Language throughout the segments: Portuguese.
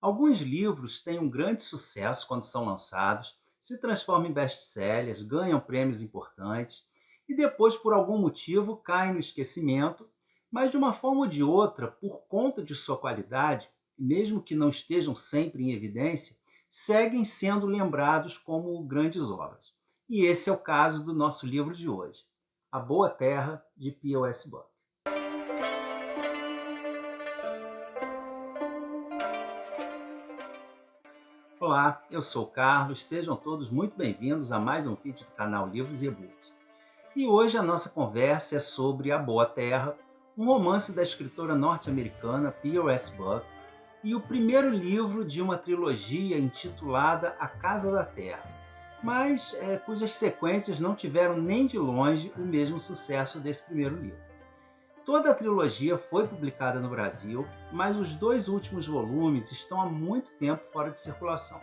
Alguns livros têm um grande sucesso quando são lançados, se transformam em best-sellers, ganham prêmios importantes e depois, por algum motivo, caem no esquecimento, mas de uma forma ou de outra, por conta de sua qualidade, mesmo que não estejam sempre em evidência, seguem sendo lembrados como grandes obras. E esse é o caso do nosso livro de hoje, A Boa Terra, de P.O.S. Buck. Olá, eu sou o Carlos, sejam todos muito bem-vindos a mais um vídeo do canal Livros e E-Books. E hoje a nossa conversa é sobre A Boa Terra, um romance da escritora norte-americana P.O.S. Buck e o primeiro livro de uma trilogia intitulada A Casa da Terra, mas cujas sequências não tiveram nem de longe o mesmo sucesso desse primeiro livro. Toda a trilogia foi publicada no Brasil, mas os dois últimos volumes estão há muito tempo fora de circulação.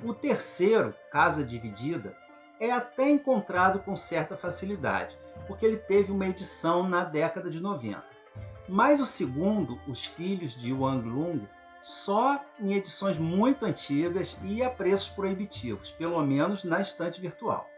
O terceiro, Casa Dividida, é até encontrado com certa facilidade, porque ele teve uma edição na década de 90. Mas o segundo, Os Filhos de Wang Lung, só em edições muito antigas e a preços proibitivos, pelo menos na estante virtual.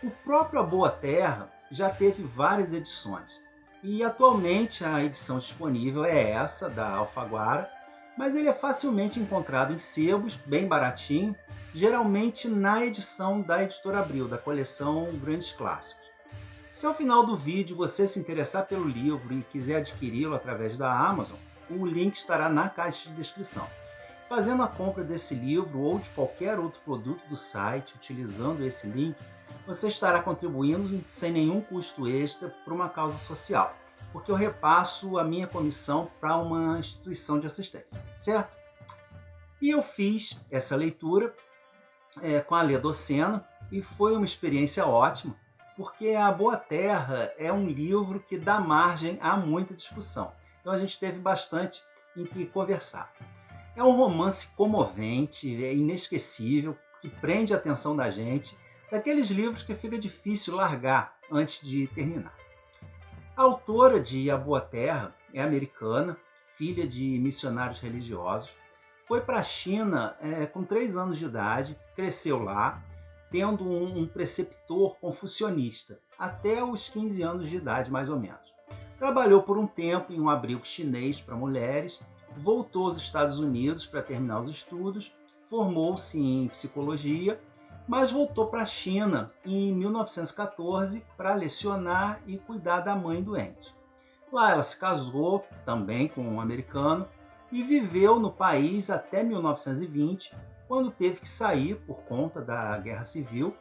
O próprio A Boa Terra já teve várias edições, e atualmente a edição disponível é essa, da Alfaguara, mas ele é facilmente encontrado em sebos, bem baratinho, geralmente na edição da Editora Abril, da coleção Grandes Clássicos. Se ao final do vídeo você se interessar pelo livro e quiser adquiri-lo através da Amazon, o link estará na caixa de descrição. Fazendo a compra desse livro ou de qualquer outro produto do site utilizando esse link, você estará contribuindo sem nenhum custo extra para uma causa social, porque eu repasso a minha comissão para uma instituição de assistência, certo? E eu fiz essa leitura com a Lê Docena e foi uma experiência ótima, porque A Boa Terra é um livro que dá margem a muita discussão. Então a gente teve bastante em que conversar. É um romance comovente, é inesquecível, que prende a atenção da gente, daqueles livros que fica difícil largar antes de terminar. A autora de A Boa Terra é americana, filha de missionários religiosos, foi para a China com 3 anos de idade, cresceu lá, tendo um preceptor confucionista, até os 15 anos de idade, mais ou menos. Trabalhou por um tempo em um abrigo chinês para mulheres, voltou aos Estados Unidos para terminar os estudos, formou-se em psicologia, mas voltou para a China em 1914 para lecionar e cuidar da mãe doente. Lá ela se casou também com um americano e viveu no país até 1920, quando teve que sair por conta da Guerra Civil,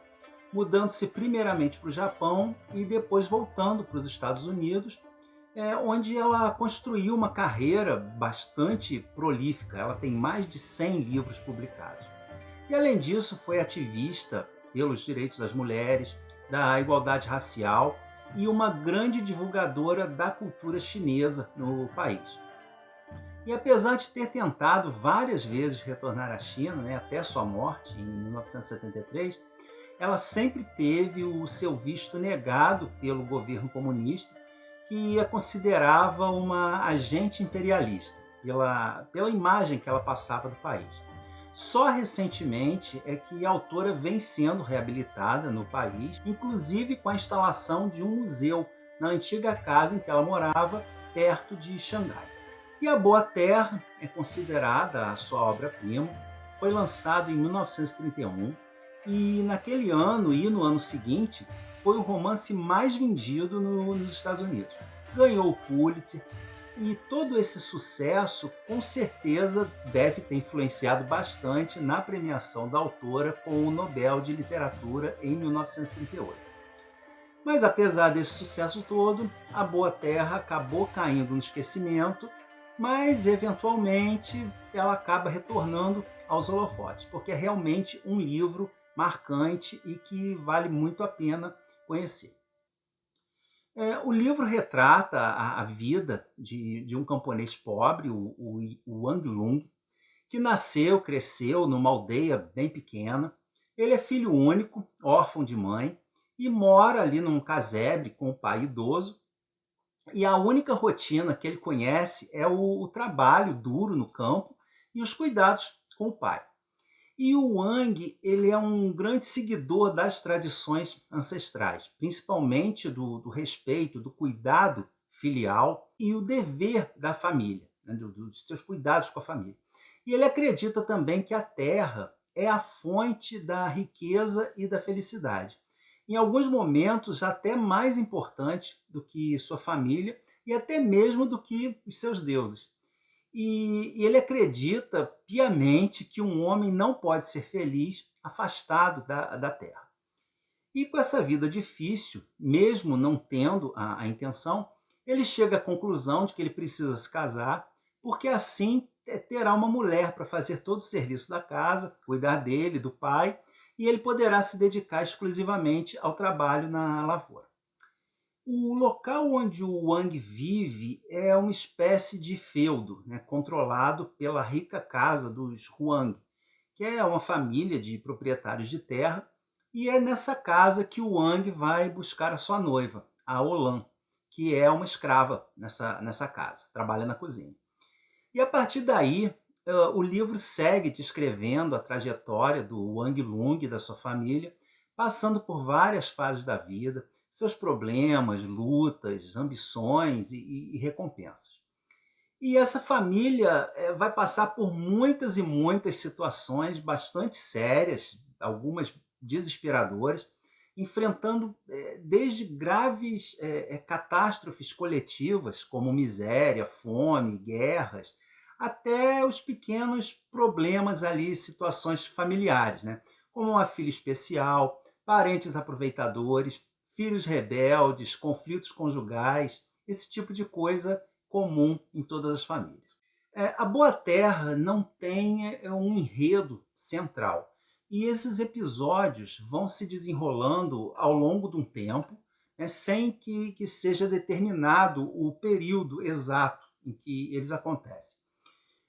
mudando-se primeiramente para o Japão e depois voltando para os Estados Unidos, onde ela construiu uma carreira bastante prolífica. Ela tem mais de 100 livros publicados. E além disso, foi ativista pelos direitos das mulheres, da igualdade racial e uma grande divulgadora da cultura chinesa no país. E apesar de ter tentado várias vezes retornar à China, até sua morte em 1973, ela sempre teve o seu visto negado pelo governo comunista, que a considerava uma agente imperialista, pela imagem que ela passava do país. Só recentemente é que a autora vem sendo reabilitada no país, inclusive com a instalação de um museu na antiga casa em que ela morava, perto de Xangai. E A Boa Terra é considerada a sua obra-prima, foi lançado em 1931 e naquele ano e no ano seguinte foi o romance mais vendido nos Estados Unidos. Ganhou o Pulitzer e todo esse sucesso com certeza deve ter influenciado bastante na premiação da autora com o Nobel de Literatura em 1938. Mas apesar desse sucesso todo, A Boa Terra acabou caindo no esquecimento, mas eventualmente ela acaba retornando aos holofotes, porque é realmente um livro marcante e que vale muito a pena conhecer. O livro retrata a vida de um camponês pobre, o Wang Lung, que nasceu, cresceu numa aldeia bem pequena. Ele é filho único, órfão de mãe, e mora ali num casebre com o pai idoso. E a única rotina que ele conhece é o trabalho duro no campo e os cuidados com o pai. E o Wang, ele é um grande seguidor das tradições ancestrais, principalmente do respeito, do cuidado filial e o dever da família, né, dos seus cuidados com a família. E ele acredita também que a terra é a fonte da riqueza e da felicidade. Em alguns momentos, até mais importante do que sua família e até mesmo do que os seus deuses. E ele acredita piamente que um homem não pode ser feliz afastado da terra. E com essa vida difícil, mesmo não tendo a intenção, ele chega à conclusão de que ele precisa se casar, porque assim terá uma mulher para fazer todo o serviço da casa, cuidar dele, do pai, e ele poderá se dedicar exclusivamente ao trabalho na lavoura. O local onde o Wang vive é uma espécie de feudo, né, controlado pela rica casa dos Huang, que é uma família de proprietários de terra, e é nessa casa que o Wang vai buscar a sua noiva, a Olan, que é uma escrava nessa casa, trabalha na cozinha. E a partir daí, o livro segue descrevendo a trajetória do Wang Lung e da sua família, passando por várias fases da vida, seus problemas, lutas, ambições e recompensas. E essa família vai passar por muitas e muitas situações bastante sérias, algumas desesperadoras, enfrentando desde graves catástrofes coletivas, como miséria, fome, guerras, até os pequenos problemas ali, situações familiares, né? Como uma filha especial, parentes aproveitadores, filhos rebeldes, conflitos conjugais, esse tipo de coisa comum em todas as famílias. A Boa Terra não tem um enredo central. E esses episódios vão se desenrolando ao longo de um tempo, né, sem que seja determinado o período exato em que eles acontecem.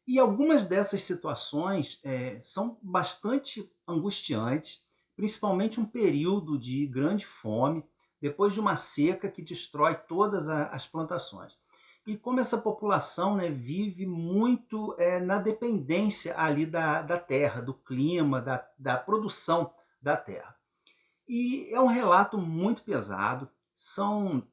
E algumas dessas situações são bastante angustiantes, principalmente um período de grande fome, depois de uma seca que destrói todas as plantações. E como essa população, né, vive muito na dependência ali da terra, do clima, da produção da terra. E é um relato muito pesado, são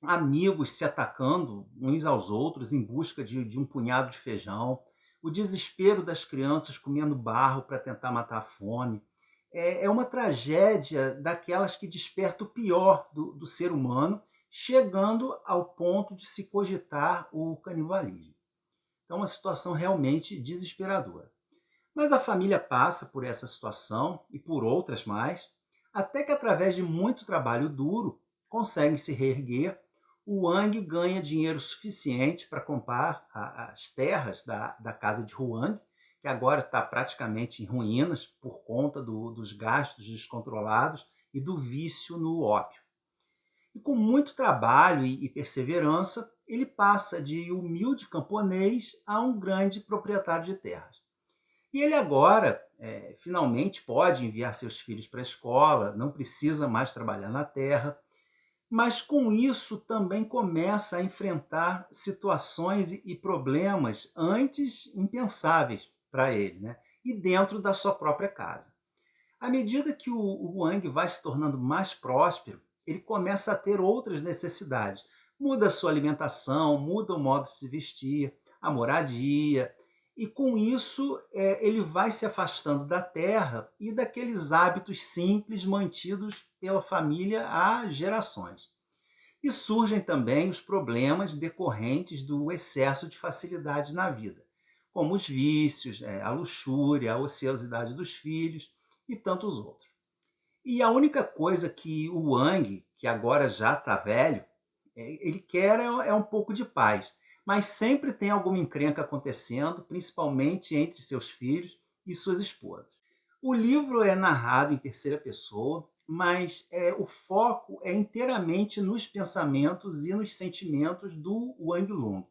amigos se atacando uns aos outros em busca de um punhado de feijão, o desespero das crianças comendo barro para tentar matar a fome. É uma tragédia daquelas que desperta o pior do ser humano, chegando ao ponto de se cogitar o canibalismo. Então, é uma situação realmente desesperadora. Mas a família passa por essa situação e por outras mais, até que através de muito trabalho duro conseguem se reerguer. O Wang ganha dinheiro suficiente para comprar as terras da casa de Huang, que agora está praticamente em ruínas por conta dos gastos descontrolados e do vício no ópio. E com muito trabalho e perseverança, ele passa de humilde camponês a um grande proprietário de terras. E ele agora, finalmente, pode enviar seus filhos para a escola, não precisa mais trabalhar na terra, mas com isso também começa a enfrentar situações e problemas antes impensáveis para ele, né? E dentro da sua própria casa. À medida que o Wang vai se tornando mais próspero, ele começa a ter outras necessidades. Muda a sua alimentação, muda o modo de se vestir, a moradia, e com isso ele vai se afastando da terra e daqueles hábitos simples mantidos pela família há gerações. E surgem também os problemas decorrentes do excesso de facilidades na vida, como os vícios, a luxúria, a ociosidade dos filhos e tantos outros. E a única coisa que o Wang, que agora já está velho, ele quer um pouco de paz, mas sempre tem alguma encrenca acontecendo, principalmente entre seus filhos e suas esposas. O livro é narrado em terceira pessoa, mas o foco é inteiramente nos pensamentos e nos sentimentos do Wang Lung.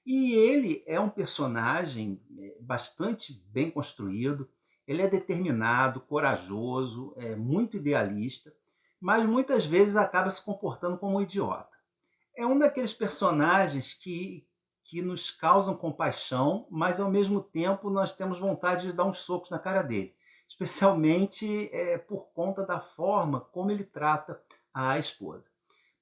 E ele é um personagem bastante bem construído, ele é determinado, corajoso, muito idealista, mas muitas vezes acaba se comportando como um idiota. É um daqueles personagens que nos causam compaixão, mas ao mesmo tempo nós temos vontade de dar uns socos na cara dele, especialmente por conta da forma como ele trata a esposa.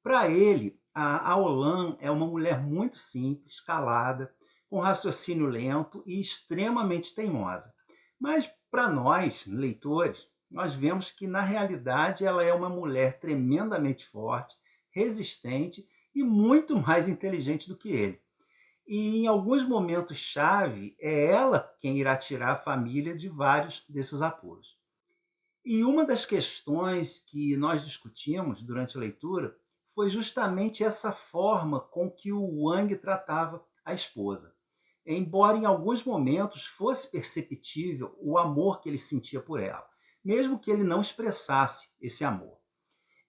Para ele, a Olan é uma mulher muito simples, calada, com raciocínio lento e extremamente teimosa. Mas para nós, leitores, nós vemos que na realidade ela é uma mulher tremendamente forte, resistente e muito mais inteligente do que ele. E em alguns momentos-chave, é ela quem irá tirar a família de vários desses apuros. E uma das questões que nós discutimos durante a leitura foi justamente essa forma com que o Wang tratava a esposa. Embora em alguns momentos fosse perceptível o amor que ele sentia por ela, mesmo que ele não expressasse esse amor.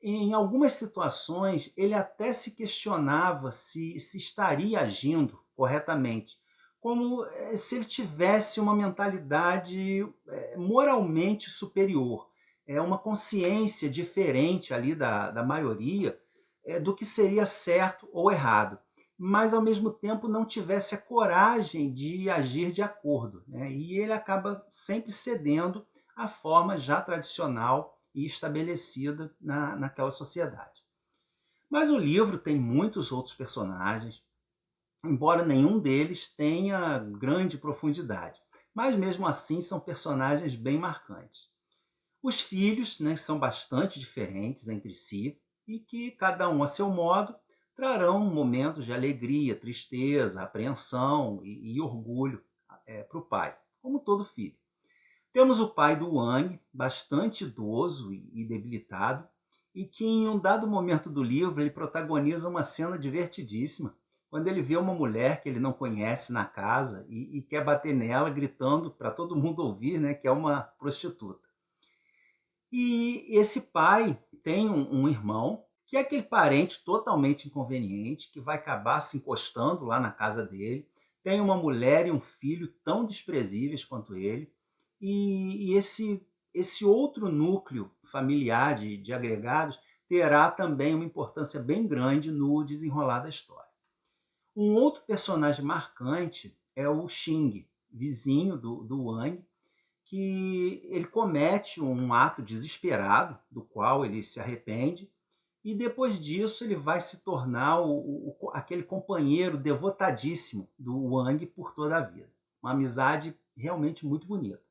Em algumas situações, ele até se questionava se estaria agindo corretamente, como se ele tivesse uma mentalidade moralmente superior, uma consciência diferente ali da maioria do que seria certo ou errado, mas ao mesmo tempo não tivesse a coragem de agir de acordo, né? E ele acaba sempre cedendo à forma já tradicional e estabelecida naquela sociedade. Mas o livro tem muitos outros personagens, embora nenhum deles tenha grande profundidade. Mas mesmo assim são personagens bem marcantes. Os filhos, né, são bastante diferentes entre si e que, cada um a seu modo, trarão momentos de alegria, tristeza, apreensão e orgulho para o pai, como todo filho. Temos o pai do Wang, bastante idoso e debilitado, e que em um dado momento do livro ele protagoniza uma cena divertidíssima, quando ele vê uma mulher que ele não conhece na casa e quer bater nela, gritando para todo mundo ouvir, né, que é uma prostituta. E esse pai tem um irmão, que é aquele parente totalmente inconveniente, que vai acabar se encostando lá na casa dele, tem uma mulher e um filho tão desprezíveis quanto ele, e esse outro núcleo familiar de agregados terá também uma importância bem grande no desenrolar da história. Um outro personagem marcante é o Xing, vizinho do Wang, que ele comete um ato desesperado, do qual ele se arrepende, e depois disso ele vai se tornar aquele companheiro devotadíssimo do Wang por toda a vida. Uma amizade realmente muito bonita.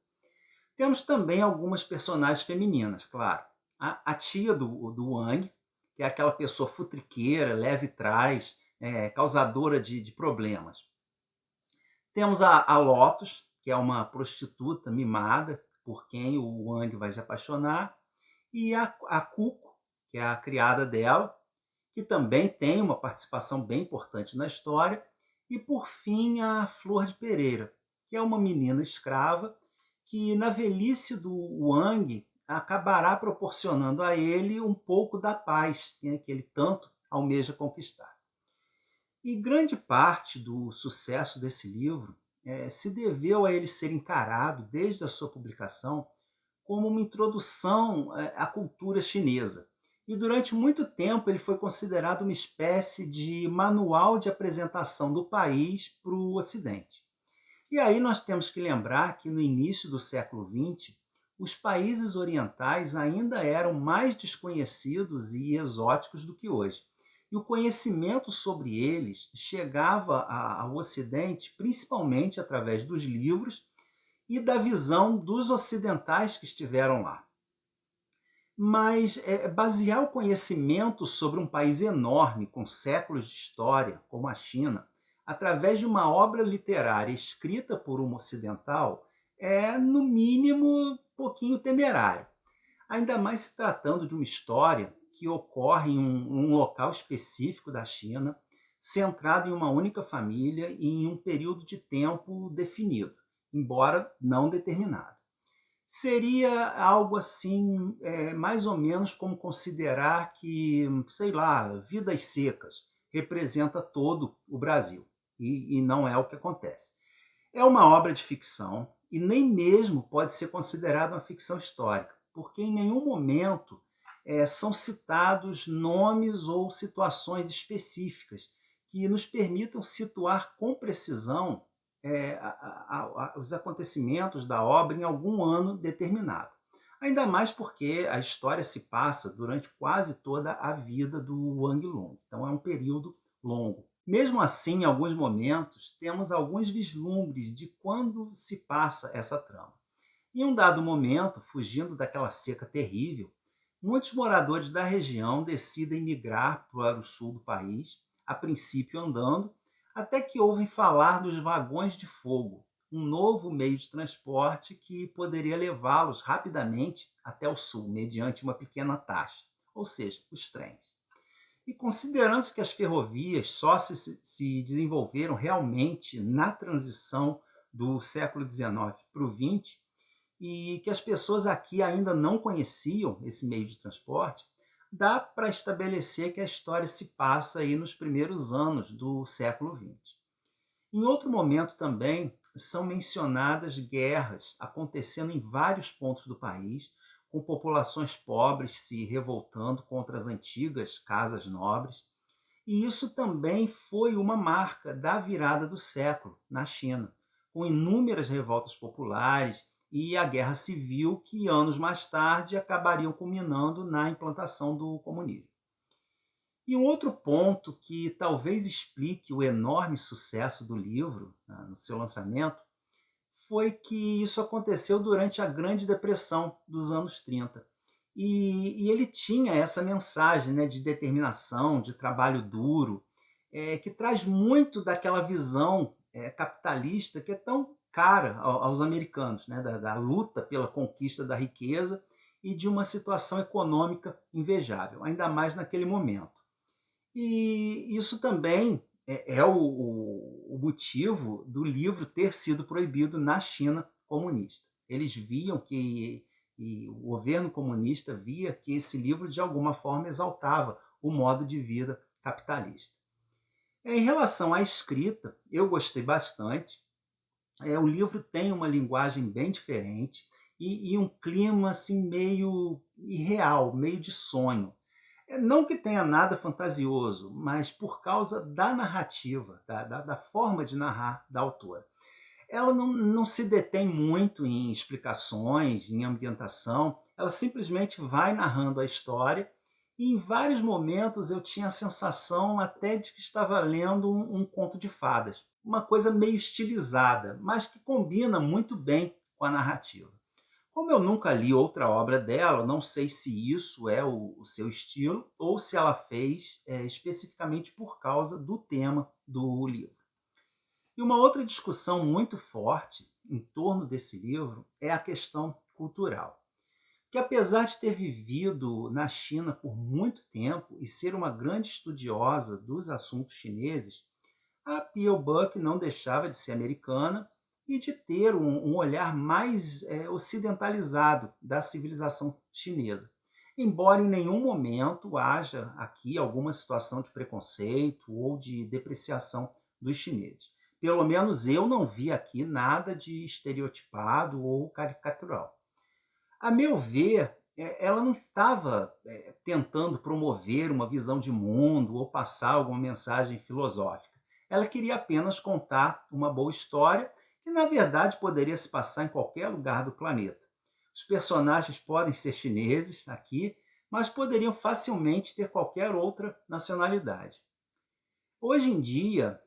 Temos também algumas personagens femininas, claro. A tia do Wang, que é aquela pessoa futriqueira, leve trás, causadora de problemas. Temos a Lotus, que é uma prostituta mimada, por quem o Wang vai se apaixonar, e a Cuco, que é a criada dela, que também tem uma participação bem importante na história, e por fim a Flor de Pereira, que é uma menina escrava que na velhice do Wang acabará proporcionando a ele um pouco da paz, né, que ele tanto almeja conquistar. E grande parte do sucesso desse livro se deveu a ele ser encarado, desde a sua publicação, como uma introdução à cultura chinesa. E durante muito tempo ele foi considerado uma espécie de manual de apresentação do país para o Ocidente. E aí nós temos que lembrar que no início do século XX, os países orientais ainda eram mais desconhecidos e exóticos do que hoje. E o conhecimento sobre eles chegava ao Ocidente principalmente através dos livros e da visão dos ocidentais que estiveram lá. Mas basear o conhecimento sobre um país enorme, com séculos de história, como a China, através de uma obra literária escrita por um ocidental, é, no mínimo, um pouquinho temerário. Ainda mais se tratando de uma história que ocorre em um local específico da China, centrado em uma única família e em um período de tempo definido, embora não determinado. Seria algo assim, mais ou menos como considerar que, sei lá, Vidas Secas representa todo o Brasil, e não é o que acontece. É uma obra de ficção e nem mesmo pode ser considerada uma ficção histórica, porque em nenhum momento são citados nomes ou situações específicas que nos permitam situar com precisão os acontecimentos da obra em algum ano determinado. Ainda mais porque a história se passa durante quase toda a vida do Wang Lung, então é um período longo. Mesmo assim, em alguns momentos, temos alguns vislumbres de quando se passa essa trama. Em um dado momento, fugindo daquela seca terrível, muitos moradores da região decidem migrar para o sul do país, a princípio andando, até que ouvem falar dos vagões de fogo, um novo meio de transporte que poderia levá-los rapidamente até o sul, mediante uma pequena taxa, ou seja, os trens. E considerando-se que as ferrovias só se desenvolveram realmente na transição do século XIX para o XX, e que as pessoas aqui ainda não conheciam esse meio de transporte, dá para estabelecer que a história se passa aí nos primeiros anos do século XX. Em outro momento também são mencionadas guerras acontecendo em vários pontos do país, com populações pobres se revoltando contra as antigas casas nobres. E isso também foi uma marca da virada do século na China, com inúmeras revoltas populares e a guerra civil que anos mais tarde acabariam culminando na implantação do comunismo. E um outro ponto que talvez explique o enorme sucesso do livro no seu lançamento foi que isso aconteceu durante a Grande Depressão dos anos 30. E ele tinha essa mensagem, né, de determinação, de trabalho duro, que traz muito daquela visão capitalista que é tão cara aos americanos, né, da luta pela conquista da riqueza e de uma situação econômica invejável, ainda mais naquele momento. E isso também é o motivo do livro ter sido proibido na China comunista. Eles viam que, e o governo comunista via que esse livro de alguma forma exaltava o modo de vida capitalista. Em relação à escrita, eu gostei bastante. O livro tem uma linguagem bem diferente e um clima assim meio irreal, meio de sonho. Não que tenha nada fantasioso, mas por causa da narrativa, da forma de narrar da autora. Ela não se detém muito em explicações, em ambientação, ela simplesmente vai narrando a história e em vários momentos eu tinha a sensação até de que estava lendo um conto de fadas. Uma coisa meio estilizada, mas que combina muito bem com a narrativa. Como eu nunca li outra obra dela, não sei se isso é o seu estilo ou se ela fez especificamente por causa do tema do livro. E uma outra discussão muito forte em torno desse livro é a questão cultural. Que apesar de ter vivido na China por muito tempo e ser uma grande estudiosa dos assuntos chineses, a P.L. Buck não deixava de ser americana e de ter um olhar mais ocidentalizado da civilização chinesa. Embora em nenhum momento haja aqui alguma situação de preconceito ou de depreciação dos chineses. Pelo menos eu não vi aqui nada de estereotipado ou caricatural. A meu ver, ela não estava tentando promover uma visão de mundo ou passar alguma mensagem filosófica. Ela queria apenas contar uma boa história que, na verdade, poderia se passar em qualquer lugar do planeta. Os personagens podem ser chineses aqui, mas poderiam facilmente ter qualquer outra nacionalidade. Hoje em dia,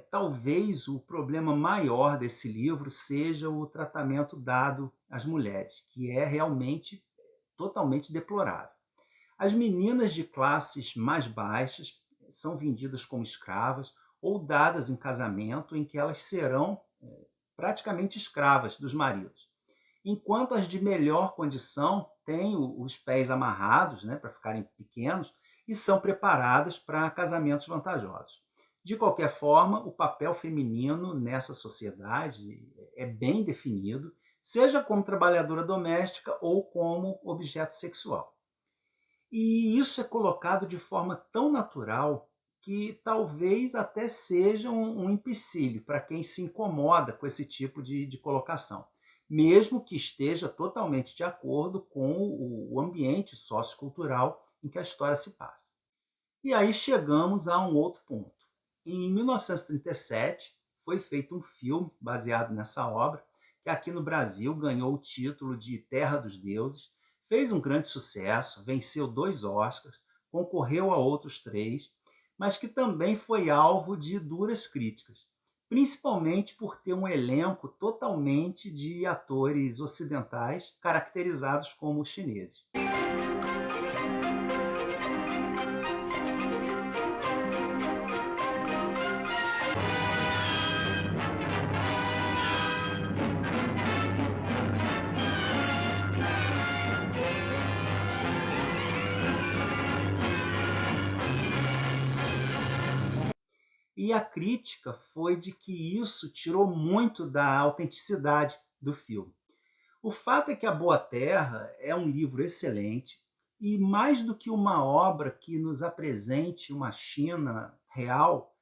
talvez o problema maior desse livro seja o tratamento dado às mulheres, que é realmente totalmente deplorável. As meninas de classes mais baixas são vendidas como escravas ou dadas em casamento em que elas serão praticamente escravas dos maridos. Enquanto as de melhor condição têm os pés amarrados, né, para ficarem pequenos e são preparadas para casamentos vantajosos. De qualquer forma, o papel feminino nessa sociedade é bem definido, seja como trabalhadora doméstica ou como objeto sexual. E isso é colocado de forma tão natural que talvez até seja um empecilho para quem se incomoda com esse tipo de colocação, mesmo que esteja totalmente de acordo com o ambiente sociocultural em que a história se passa. E aí chegamos a um outro ponto. Em 1937, foi feito um filme baseado nessa obra, que aqui no Brasil ganhou o título de Terra dos Deuses, fez um grande sucesso, venceu 2 Oscars, concorreu a outros 3, mas que também foi alvo de duras críticas, principalmente por ter um elenco totalmente de atores ocidentais caracterizados como chineses. E a crítica foi de que isso tirou muito da autenticidade do filme. O fato é que A Boa Terra é um livro excelente e, mais do que uma obra que nos apresente uma China real,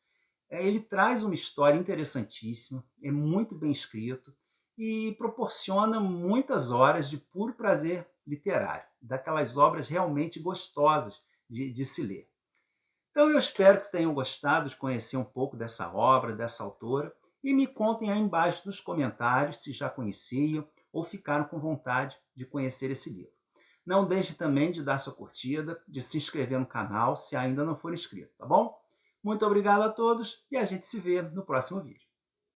ele traz uma história interessantíssima, é muito bem escrito e proporciona muitas horas de puro prazer literário, daquelas obras realmente gostosas de se ler. Então eu espero que tenham gostado de conhecer um pouco dessa obra, dessa autora, e me contem aí embaixo nos comentários se já conheciam ou ficaram com vontade de conhecer esse livro. Não deixe também de dar sua curtida, de se inscrever no canal se ainda não for inscrito, tá bom? Muito obrigado a todos e a gente se vê no próximo vídeo.